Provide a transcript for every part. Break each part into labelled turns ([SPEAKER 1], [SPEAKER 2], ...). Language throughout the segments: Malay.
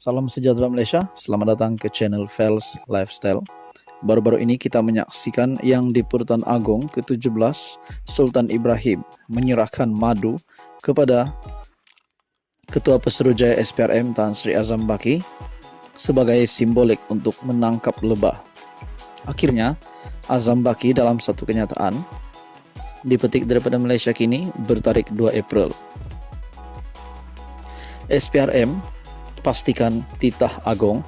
[SPEAKER 1] Salam sejahtera Malaysia, selamat datang ke channel Fels Lifestyle. Baru-baru ini kita menyaksikan yang di Pertuan Agong ke-17 Sultan Ibrahim menyerahkan madu kepada Ketua Pesuruhjaya SPRM Tan Sri Azam Baki sebagai simbolik untuk menangkap lebah. Akhirnya, Azam Baki dalam satu kenyataan dipetik daripada Malaysia Kini bertarikh 2 April. SPRM pastikan titah agong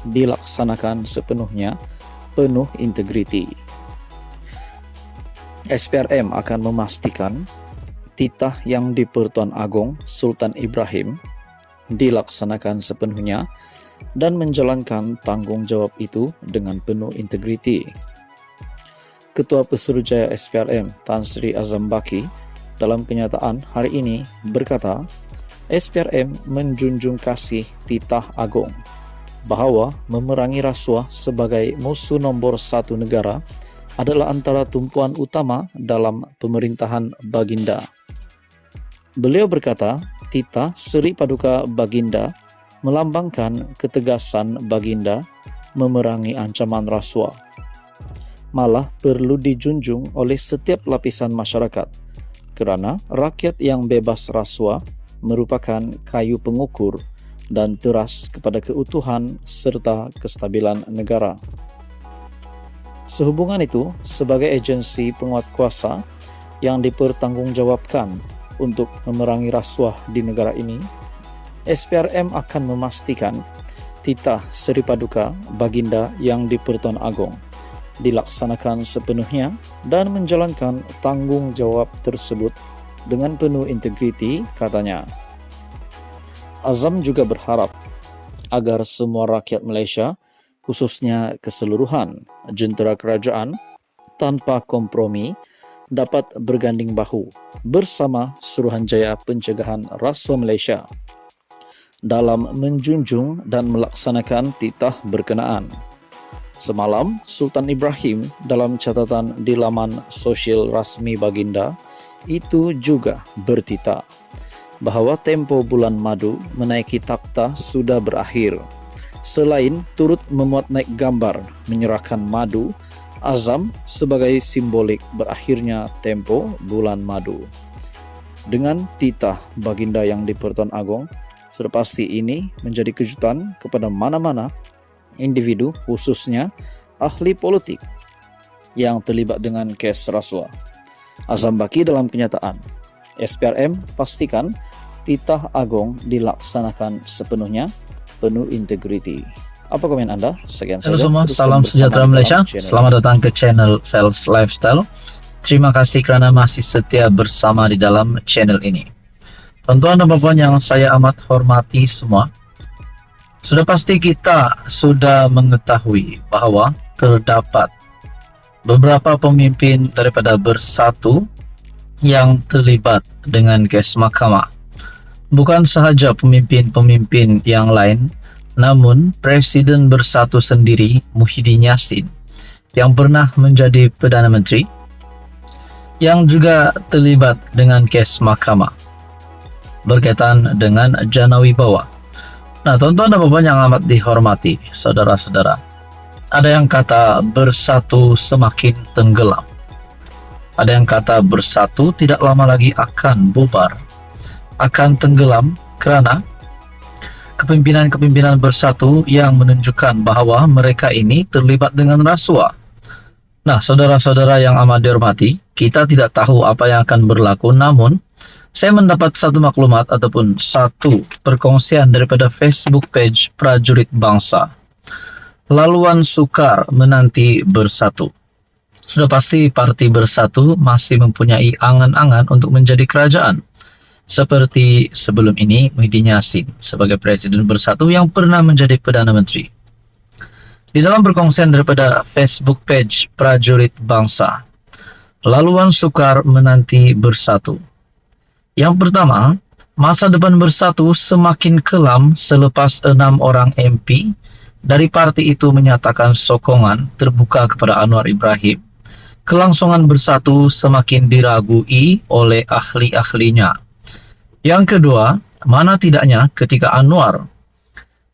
[SPEAKER 1] dilaksanakan sepenuhnya penuh integriti. SPRM akan memastikan titah yang di Pertuan Agong Sultan Ibrahim dilaksanakan sepenuhnya dan menjalankan tanggungjawab itu dengan penuh integriti. Ketua Pesuruhjaya SPRM Tan Sri Azam Baki dalam kenyataan hari ini berkata, SPRM menjunjung kasih titah agong bahawa memerangi rasuah sebagai musuh nombor 1 negara adalah antara tumpuan utama dalam pemerintahan Baginda. Beliau berkata, titah Seri Paduka Baginda melambangkan ketegasan Baginda memerangi ancaman rasuah. Malah perlu dijunjung oleh setiap lapisan masyarakat, kerana rakyat yang bebas rasuah merupakan kayu pengukur dan teras kepada keutuhan serta kestabilan negara. Sehubungan itu, sebagai agensi penguat kuasa yang dipertanggungjawabkan untuk memerangi rasuah di negara ini, SPRM akan memastikan titah Seri Paduka Baginda yang di Pertuan Agong dilaksanakan sepenuhnya dan menjalankan tanggungjawab tersebut dengan penuh integriti, katanya. Azam juga berharap agar semua rakyat Malaysia, khususnya keseluruhan jentera kerajaan, tanpa kompromi dapat berganding bahu bersama Suruhanjaya Pencegahan Rasuah Malaysia dalam menjunjung dan melaksanakan titah berkenaan. Semalam, Sultan Ibrahim dalam catatan di laman sosial rasmi Baginda itu juga bertitah bahawa tempo bulan madu menaiki takhta sudah berakhir. Selain turut memuat naik gambar menyerahkan madu, Azam sebagai simbolik berakhirnya tempo bulan madu. Dengan titah Baginda yang di Pertuan Agong, sudah pasti ini menjadi kejutan kepada mana-mana individu, khususnya ahli politik yang terlibat dengan kes rasuah. Azam Baki dalam kenyataan, SPRM pastikan titah agong dilaksanakan sepenuhnya penuh integriti. Apa komen Anda? Sekian saja.
[SPEAKER 2] Halo semua, salam sejahtera Malaysia. Selamat datang ke channel Fels Lifestyle. Terima kasih kerana masih setia bersama di dalam channel ini. Tuan-tuan dan puan yang saya amat hormati semua, sudah pasti kita sudah mengetahui bahawa terdapat beberapa pemimpin daripada Bersatu yang terlibat dengan kes mahkamah. Bukan sahaja pemimpin-pemimpin yang lain, namun Presiden Bersatu sendiri, Muhyiddin Yassin, yang pernah menjadi Perdana Menteri, yang juga terlibat dengan kes mahkamah berkaitan dengan jana wibawa. Nah, tuan-tuan dan puan yang amat dihormati, saudara-saudara, ada yang kata Bersatu semakin tenggelam. Ada yang kata Bersatu tidak lama lagi akan bubar, akan tenggelam kerana kepimpinan-kepimpinan Bersatu yang menunjukkan bahawa mereka ini terlibat dengan rasuah. Nah, saudara-saudara yang amat dihormati, kita tidak tahu apa yang akan berlaku, namun saya mendapat satu maklumat ataupun satu perkongsian daripada Facebook page Prajurit Bangsa. Laluan sukar menanti Bersatu. Sudah pasti parti Bersatu masih mempunyai angan-angan untuk menjadi kerajaan. Seperti sebelum ini Muhyiddin Yassin sebagai Presiden Bersatu yang pernah menjadi Perdana Menteri. Di dalam perkongsian daripada Facebook page Prajurit Bangsa, laluan sukar menanti Bersatu. Yang pertama, masa depan Bersatu semakin kelam selepas 6 orang MP dari parti itu menyatakan sokongan terbuka kepada Anwar Ibrahim. Kelangsungan Bersatu semakin diragui oleh ahli-ahlinya. Yang kedua, mana tidaknya ketika Anwar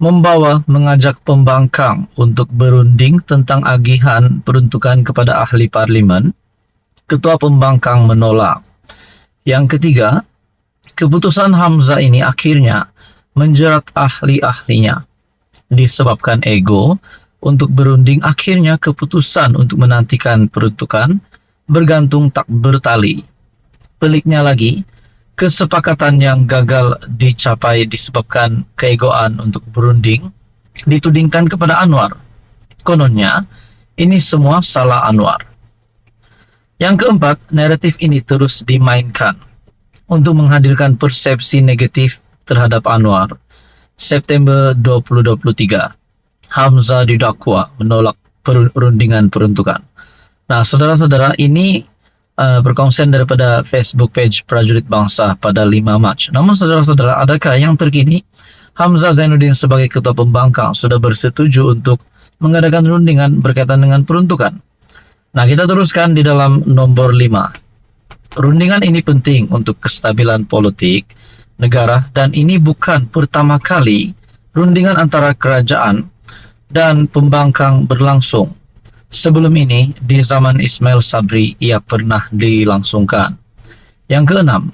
[SPEAKER 2] mengajak pembangkang untuk berunding tentang agihan peruntukan kepada ahli parlimen. Ketua pembangkang menolak. Yang ketiga, keputusan Hamzah ini akhirnya menjerat ahli-ahlinya. Disebabkan ego untuk berunding, akhirnya keputusan untuk menantikan peruntukan bergantung tak bertali. Peliknya lagi, kesepakatan yang gagal dicapai disebabkan keegoan untuk berunding ditudingkan kepada Anwar. Kononnya, ini semua salah Anwar. Yang keempat, naratif ini terus dimainkan untuk menghadirkan persepsi negatif terhadap Anwar. September 2023, Hamzah didakwa menolak perundingan peruntukan. Nah, saudara-saudara, ini berkonsen daripada Facebook page Prajurit Bangsa pada 5 Mac. Namun saudara-saudara, adakah yang terkini Hamzah Zainuddin sebagai ketua pembangkang sudah bersetuju untuk mengadakan rundingan berkaitan dengan peruntukan? Nah, kita teruskan di dalam nomor 5. Rundingan ini penting untuk kestabilan politik negara, dan ini bukan pertama kali rundingan antara kerajaan dan pembangkang berlangsung. Sebelum ini, di zaman Ismail Sabri, ia pernah dilangsungkan. Yang keenam,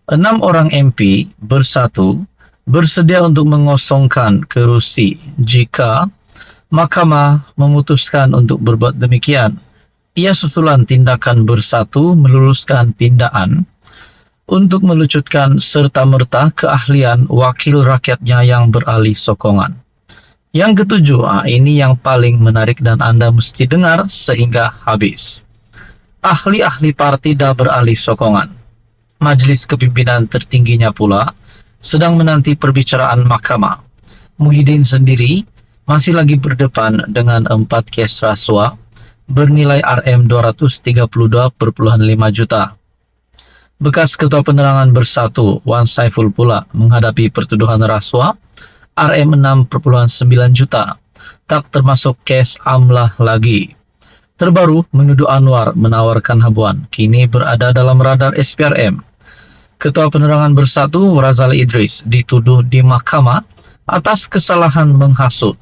[SPEAKER 2] 6 orang MP bersatu bersedia untuk mengosongkan kerusi jika Mahkamah memutuskan untuk berbuat demikian. Ia susulan tindakan bersatu meluluskan pindaan untuk melucutkan serta-merta keahlian wakil rakyatnya yang beralih sokongan. Yang ketujuh, ini yang paling menarik dan Anda mesti dengar sehingga habis. Ahli-ahli parti dah beralih sokongan. Majelis kepimpinan tertingginya pula sedang menanti perbicaraan mahkamah. Muhyiddin sendiri masih lagi berdepan dengan 4 kes rasuah bernilai Rm 232,5 juta. Bekas Ketua Penerangan Bersatu Wan Saiful pula menghadapi pertuduhan rasuah Rm 6,9 juta, tak termasuk kes amlah lagi. Terbaru, menuduh Anwar menawarkan habuan, kini berada dalam radar SPRM. Ketua Penerangan Bersatu Razali Idris dituduh di mahkamah atas kesalahan menghasut.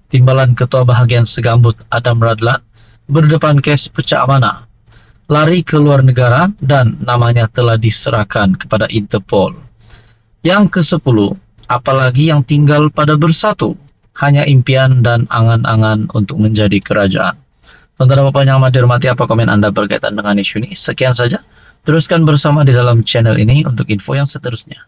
[SPEAKER 2] Timbalan Ketua Bahagian Segambut Adam Radlan berdepan kes pecah amanah, lari ke luar negara, dan namanya telah diserahkan kepada Interpol. Yang ke-10, apalagi yang tinggal pada Bersatu, hanya impian dan angan-angan untuk menjadi kerajaan. Saudara Bapak yang amat dihormati, apa komen Anda berkaitan dengan isu ini? Sekian saja. Teruskan bersama di dalam channel ini untuk info yang seterusnya.